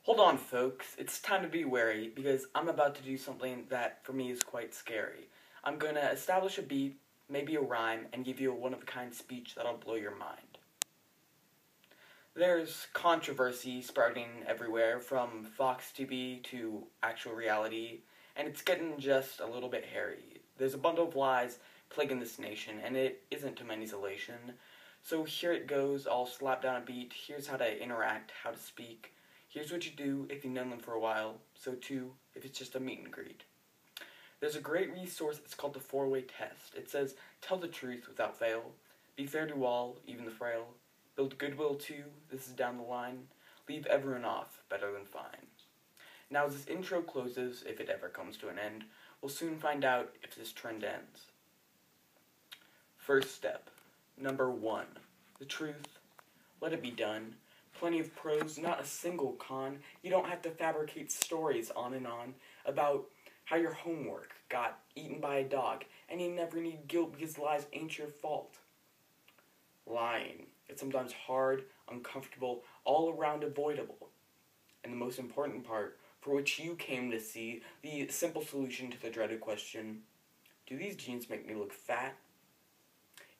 Hold on, folks. It's time to be wary because I'm about to do something that for me is quite scary. I'm going to establish a beat, maybe a rhyme, and give you a one-of-a-kind speech that'll blow your mind. There's controversy sprouting everywhere, from Fox TV to actual reality, and it's getting just a little bit hairy. There's a bundle of lies plaguing this nation, and it isn't to many isolation. So here it goes, I'll slap down a beat. Here's how to interact, how to speak. Here's what you do if you've known them for a while. So too, if it's just a meet and greet. There's a great resource, it's called the 4-way test. It says, tell the truth without fail. Be fair to all, even the frail. Build goodwill too, this is down the line. Leave everyone off, better than fine. Now as this intro closes, if it ever comes to an end, we'll soon find out if this trend ends. First step. Number 1. The truth. Let it be done. Plenty of pros, not a single con. You don't have to fabricate stories on and on about how your homework got eaten by a dog, and you never need guilt because lies ain't your fault. Lying. It's sometimes hard, uncomfortable, all around avoidable. And the most important part, for which you came to see, the simple solution to the dreaded question, do these jeans make me look fat?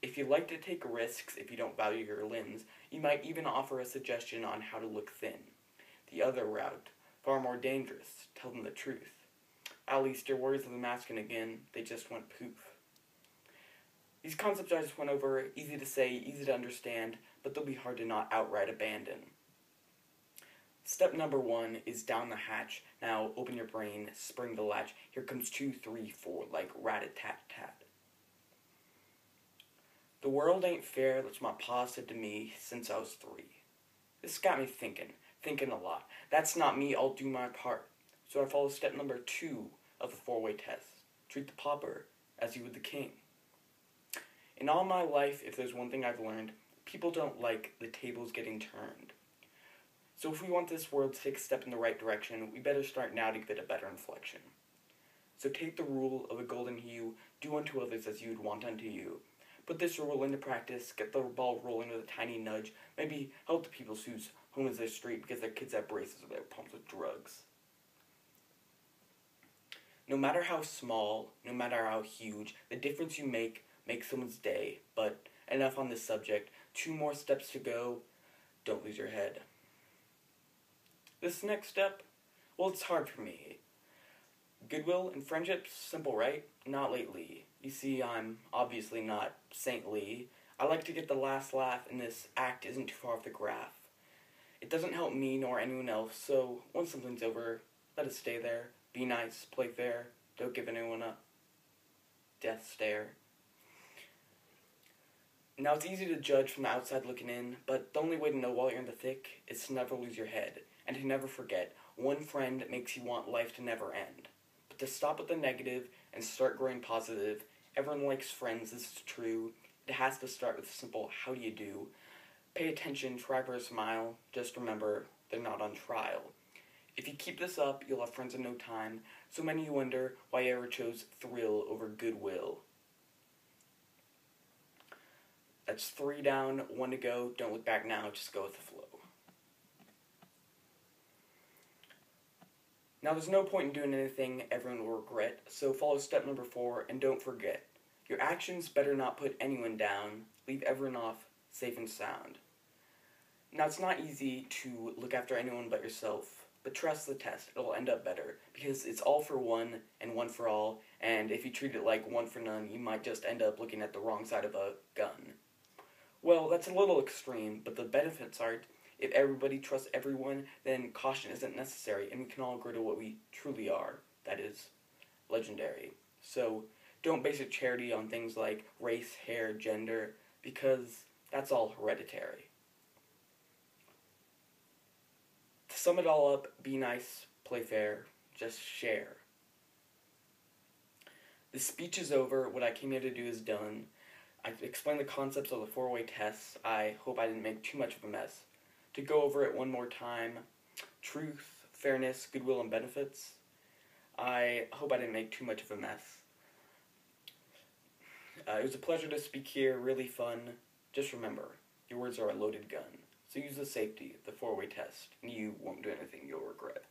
If you like to take risks if you don't value your limbs, you might even offer a suggestion on how to look thin. The other route, far more dangerous, tell them the truth. At least your words of the masculine again, they just went poof. These concepts I just went over, easy to say, easy to understand, but they'll be hard to not outright abandon. Step number 1 is down the hatch. Now open your brain, spring the latch. Here comes 2, 3, 4, like rat-a-tat-tat. The world ain't fair, that's what my pa said to me since I was 3. This got me thinking a lot. That's not me, I'll do my part. So I follow step number 2 of the 4-way test. Treat the pauper as you would the king. In all my life, if there's one thing I've learned, people don't like the tables getting turned. So if we want this world to take a step in the right direction, we better start now to give it a better inflection. So take the rule of a golden hue, do unto others as you would want unto you. Put this rule into practice, get the ball rolling with a tiny nudge, maybe help the people whose home is their street because their kids have braces or they're pumped with drugs. No matter how small, no matter how huge, the difference you make makes someone's day. But enough on this subject, 2 more steps to go, don't lose your head. This next step, well, it's hard for me. Goodwill and friendship, simple, right? Not lately. You see, I'm obviously not saintly. I like to get the last laugh, and this act isn't too far off the graph. It doesn't help me nor anyone else, so once something's over, let it stay there. Be nice, play fair, don't give anyone a death stare. Now, it's easy to judge from the outside looking in, but the only way to know while you're in the thick is to never lose your head, and to never forget, one friend makes you want life to never end. But to stop with the negative and start growing positive, everyone likes friends, this is true. It has to start with a simple, how do you do? Pay attention, try for a smile, just remember, they're not on trial. If you keep this up, you'll have friends in no time. So many of you wonder why you ever chose thrill over goodwill. That's 3 down, 1 to go. Don't look back now, just go with the flow. Now there's no point in doing anything everyone will regret, so follow step number 4 and don't forget. Your actions better not put anyone down. Leave everyone off safe and sound. Now it's not easy to look after anyone but yourself, but trust the test, it'll end up better, because it's all for one and one for all, and if you treat it like one for none, you might just end up looking at the wrong side of a gun. Well, that's a little extreme, but the benefits are, if everybody trusts everyone, then caution isn't necessary, and we can all grow to what we truly are, that is, legendary. So, don't base your charity on things like race, hair, gender, because that's all hereditary. To sum it all up, be nice, play fair, just share. The speech is over, what I came here to do is done. I've explained the concepts of the 4-way tests. I hope I didn't make too much of a mess. To go over it one more time, truth, fairness, goodwill, and benefits. I hope I didn't make too much of a mess. It was a pleasure to speak here, really fun. Just remember, your words are a loaded gun. So use the safety, the four-way test, and you won't do anything you'll regret.